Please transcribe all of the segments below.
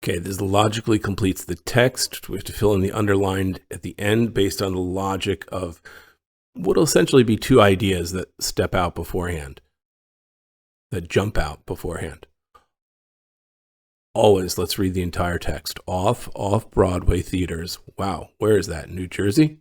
Okay, this logically completes the text. We have to fill in the underlined at the end based on the logic of what will essentially be two ideas that step out beforehand, that jump out beforehand. Always, let's read the entire text. Off-Broadway theaters. Wow, where is that? New Jersey?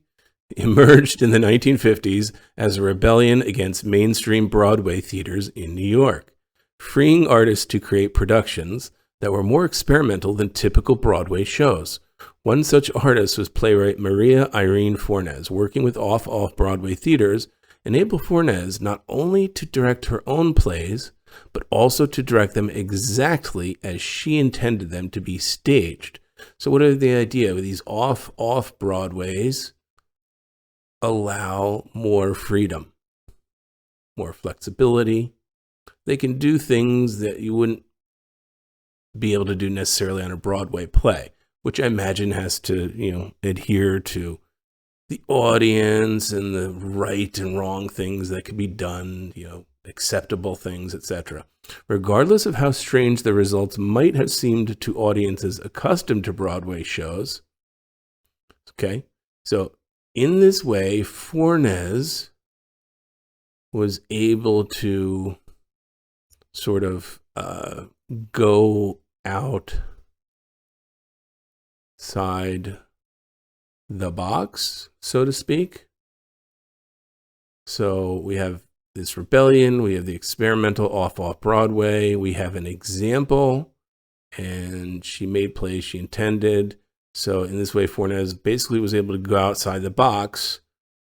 Emerged in the 1950s as a rebellion against mainstream Broadway theaters in New York, freeing artists to create productions that were more experimental than typical Broadway shows. One such artist was playwright Maria Irene Fornes. Working with off-Broadway theaters enabled Fornes not only to direct her own plays, but also to direct them exactly as she intended them to be staged. So what are the idea with these off-Broadways? Allow more freedom, more flexibility. They can do things that you wouldn't be able to do necessarily on a Broadway play, which I imagine has to, adhere to the audience and the right and wrong things that could be done, acceptable things, etc. Regardless of how strange the results might have seemed to audiences accustomed to Broadway shows. Okay, so in this way, Fornes was able to sort of go outside the box, so to speak. So we have this rebellion, we have the experimental off-Broadway, we have an example, and she made plays she intended. So in this way, Fornes basically was able to go outside the box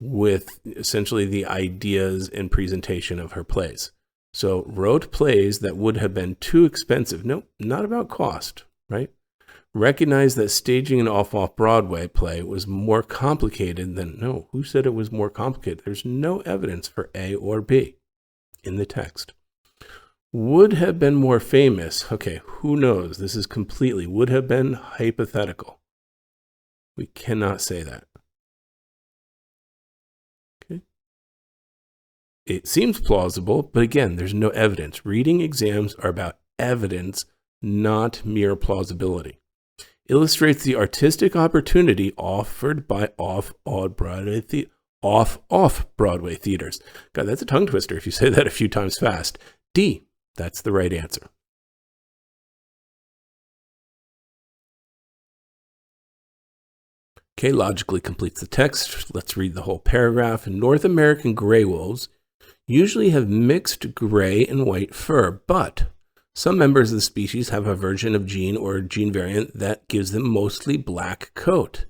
with essentially the ideas and presentation of her plays. So wrote plays that would have been too expensive. Nope, not about cost, right? Recognized that staging an off-Broadway play was more complicated than, no, who said it was more complicated? There's no evidence for A or B in the text. Would have been more famous. Okay, who knows? This is completely, would have been hypothetical. We cannot say that. Okay. It seems plausible, but again, there's no evidence. Reading exams are about evidence, not mere plausibility. Illustrates the artistic opportunity offered by off-Broadway theaters. God, that's a tongue twister if you say that a few times fast. D, that's the right answer. Okay, logically completes the text. Let's read the whole paragraph. North American gray wolves usually have mixed gray and white fur, but some members of the species have a version of gene or gene variant that gives them mostly black coat.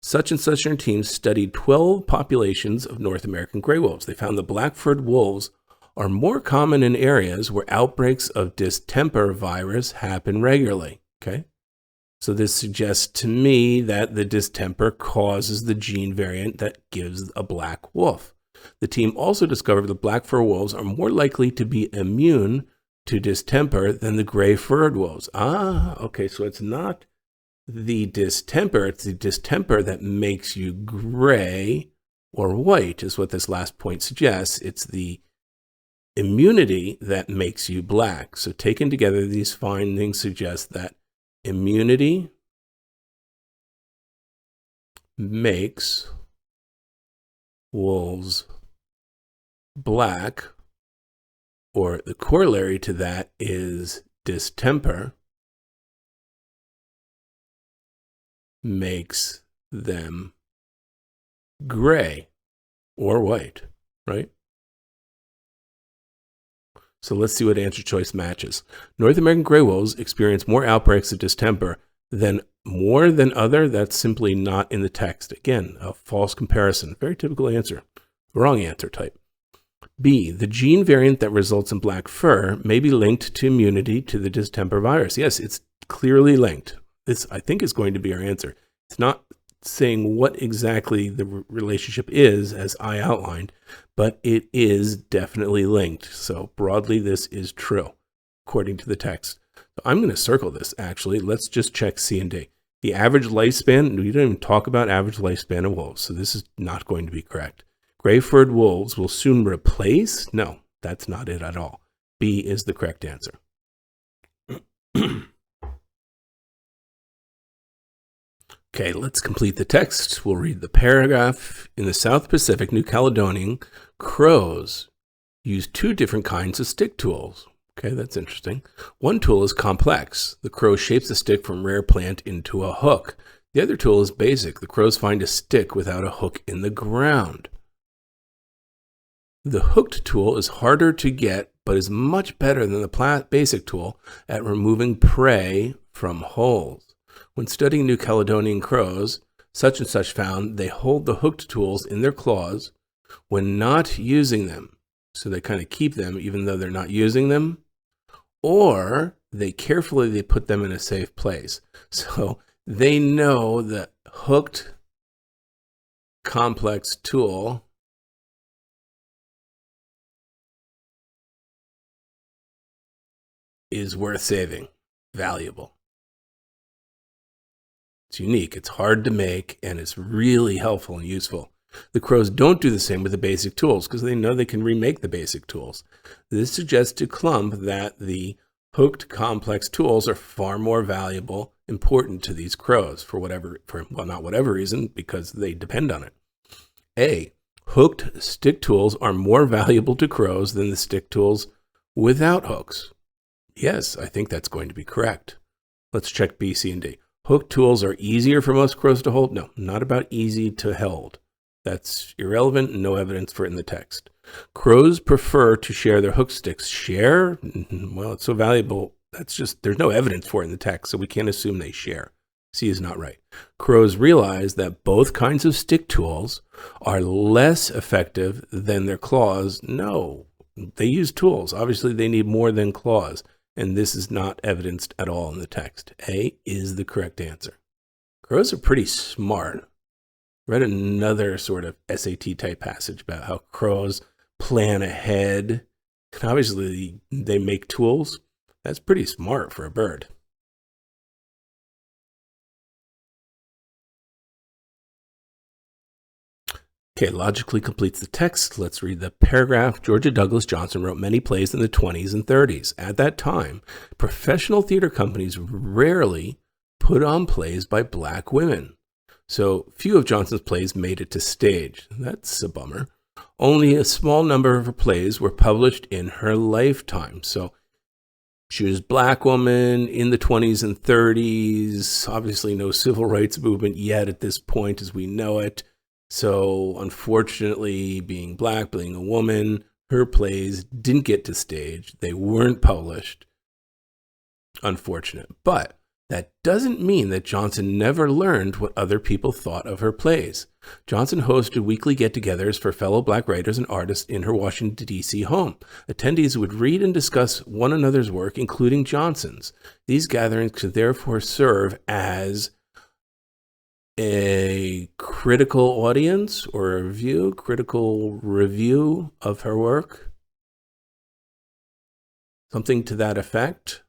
Such and such teams studied 12 populations of North American gray wolves. They found the black-furred wolves are more common in areas where outbreaks of distemper virus happen regularly. Okay, so this suggests to me that the distemper causes the gene variant that gives a black wolf. The team also discovered that black fur wolves are more likely to be immune to distemper than the gray-furred wolves. Okay, so it's not the distemper, it's the distemper that makes you gray or white, is what this last point suggests. It's the immunity that makes you black. So taken together, these findings suggest that immunity makes wolves black, or the corollary to that is distemper makes them gray or white, right? So let's see what answer choice matches. North American gray wolves experience more outbreaks of distemper than more than other. That's simply not in the text. Again, a false comparison. Very typical answer. Wrong answer type. B, the gene variant that results in black fur may be linked to immunity to the distemper virus. Yes, it's clearly linked. This, I think, is going to be our answer. It's not saying what exactly the relationship is, as I outlined, but it is definitely linked. So broadly, this is true, according to the text. So I'm going to circle this, actually. Let's just check C and D. The average lifespan, we don't even talk about average lifespan of wolves, so this is not going to be correct. Gray-furred wolves will soon replace? No, that's not it at all. B is the correct answer. Okay, let's complete the text. We'll read the paragraph. In the South Pacific, New Caledonian, crows use two different kinds of stick tools. Okay, that's interesting. One tool is complex. The crow shapes a stick from rare plant into a hook. The other tool is basic. The crows find a stick without a hook in the ground. The hooked tool is harder to get, but is much better than the basic tool at removing prey from holes. When studying New Caledonian crows, such and such found they hold the hooked tools in their claws when not using them. So they kind of keep them even though they're not using them, or they carefully put them in a safe place. So they know the hooked complex tool is worth saving, valuable. It's unique, it's hard to make, and it's really helpful and useful. The crows don't do the same with the basic tools because they know they can remake the basic tools. This suggests to Clump that the hooked complex tools are far more valuable, important to these crows not whatever reason, because they depend on it. A, hooked stick tools are more valuable to crows than the stick tools without hooks. Yes, I think that's going to be correct. Let's check B, C, and D. Hooked tools are easier for most crows to hold. No, not about easy to hold. That's irrelevant and no evidence for it in the text. Crows prefer to share their hook sticks. Share? Well, it's so valuable. There's no evidence for it in the text, so we can't assume they share. C is not right. Crows realize that both kinds of stick tools are less effective than their claws. No, they use tools. Obviously, they need more than claws, and this is not evidenced at all in the text. A is the correct answer. Crows are pretty smart. Read another sort of SAT type passage about how crows plan ahead. And obviously, they make tools. That's pretty smart for a bird. Okay, logically completes the text. Let's read the paragraph. Georgia Douglas Johnson wrote many plays in the 20s and 30s. At that time, professional theater companies rarely put on plays by black women. So few of Johnson's plays made it to stage. That's a bummer. Only a small number of her plays were published in her lifetime. So she was a black woman in the 20s and 30s. Obviously no civil rights movement yet at this point as we know it. So unfortunately, being black, being a woman, her plays didn't get to stage. They weren't published. Unfortunate. But that doesn't mean that Johnson never learned what other people thought of her plays. Johnson hosted weekly get-togethers for fellow black writers and artists in her Washington, D.C. home. Attendees would read and discuss one another's work, including Johnson's. These gatherings could therefore serve as a critical audience or a critical review of her work. Something to that effect.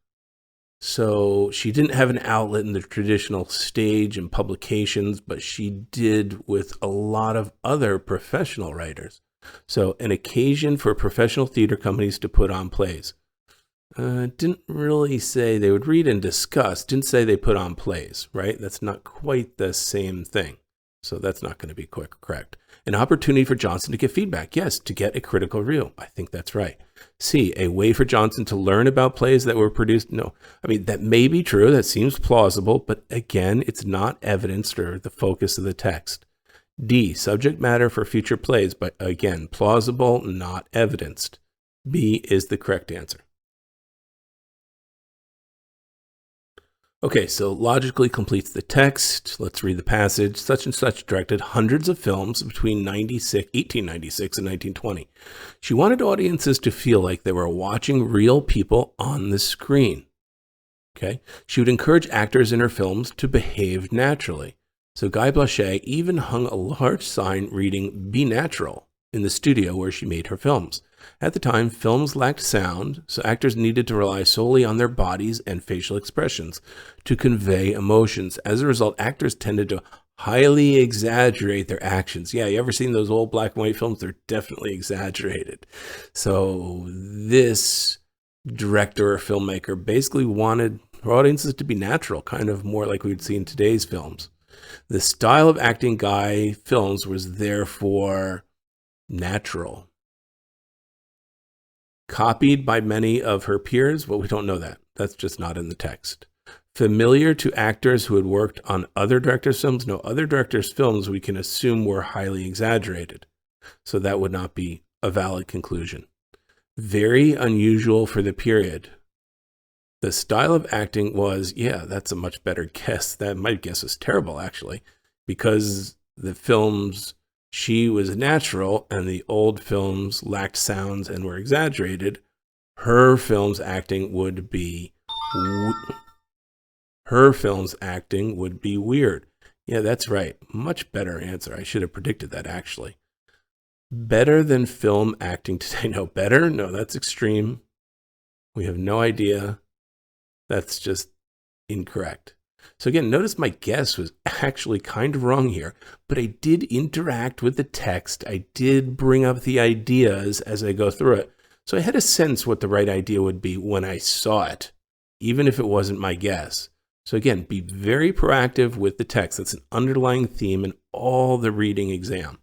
So she didn't have an outlet in the traditional stage and publications, but she did with a lot of other professional writers. So an occasion for professional theater companies to put on plays. Didn't really say they would read and discuss. Didn't say they put on plays, right? That's not quite the same thing. So that's not going to be correct. An opportunity for Johnson to get feedback. Yes, to get a critical review. I think that's right. C, a way for Johnson to learn about plays that were produced. No, I mean, that may be true. That seems plausible. But again, it's not evidenced or the focus of the text. D, subject matter for future plays. But again, plausible, not evidenced. B is the correct answer. Okay, so logically completes the text. Let's read the passage. Such and such directed hundreds of films between 1896 and 1920. She wanted audiences to feel like they were watching real people on the screen. Okay, she would encourage actors in her films to behave naturally. So Guy Blaché even hung a large sign reading "Be Natural" in the studio where she made her films. At the time, films lacked sound, so actors needed to rely solely on their bodies and facial expressions to convey emotions. As a result, actors tended to highly exaggerate their actions. Yeah, you ever seen those old black and white films? They're definitely exaggerated. So this director or filmmaker basically wanted her audiences to be natural, kind of more like we'd see in today's films. The style of acting Guy films was therefore natural. Copied by many of her peers? Well, we don't know that. That's just not in the text. Familiar to actors who had worked on other directors' films? No, other directors' films we can assume were highly exaggerated. So that would not be a valid conclusion. Very unusual for the period. The style of acting was, yeah, that's a much better guess. My guess is terrible, actually, because the films, she was natural and the old films lacked sounds and were exaggerated. Her films acting would be weird. Yeah, that's right. Much better answer. I should have predicted that, actually. Better than film acting today. No, better? No, that's extreme. We have no idea. That's just incorrect. So again, notice my guess was actually kind of wrong here, but I did interact with the text. I did bring up the ideas as I go through it. So I had a sense what the right idea would be when I saw it, even if it wasn't my guess. So again, be very proactive with the text. That's an underlying theme in all the reading exam.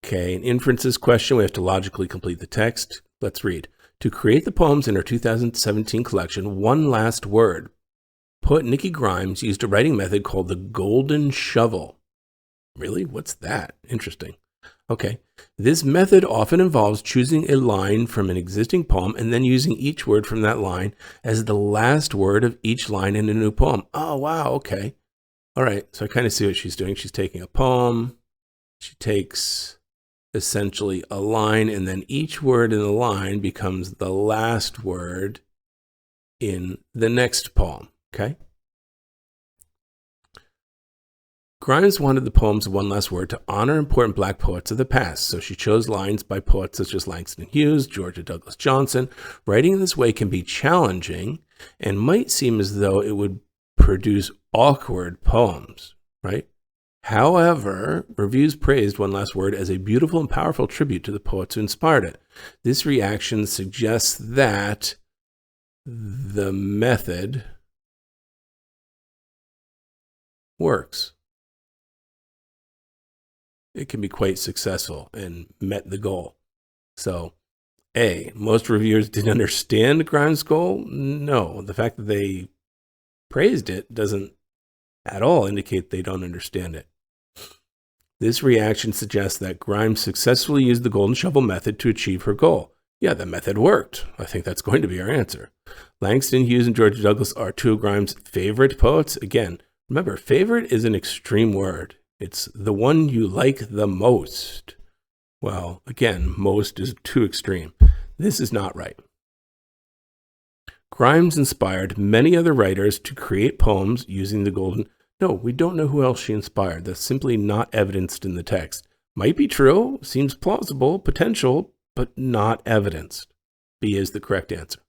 Okay, an inferences question. We have to logically complete the text. Let's read. To create the poems in her 2017 collection, One Last Word, poet Nikki Grimes used a writing method called the golden shovel. Really? What's that? Interesting. Okay. This method often involves choosing a line from an existing poem and then using each word from that line as the last word of each line in a new poem. Oh, wow. Okay. All right. So I kind of see what she's doing. She's taking a poem. She takes essentially a line, and then each word in the line becomes the last word in the next poem. Okay. Grimes wanted the poem's One Last Word to honor important Black poets of the past, so she chose lines by poets such as Langston Hughes, Georgia Douglas Johnson. Writing in this way can be challenging and might seem as though it would produce awkward poems, right? However, reviews praised One Last Word as a beautiful and powerful tribute to the poets who inspired it. This reaction suggests that the method works. It can be quite successful and met the goal. So, A, most reviewers didn't understand Grimes' goal? No, the fact that they praised it doesn't at all indicate they don't understand it. This reaction suggests that Grimes successfully used the golden shovel method to achieve her goal. Yeah, the method worked. I think that's going to be our answer. Langston Hughes and Georgia Douglas are two of Grimes' favorite poets. Again, remember, favorite is an extreme word. It's the one you like the most. Well, again, most is too extreme. This is not right. Grimes inspired many other writers to create poems using the golden. No, we don't know who else she inspired. That's simply not evidenced in the text. Might be true, seems plausible, potential, but not evidenced. B is the correct answer.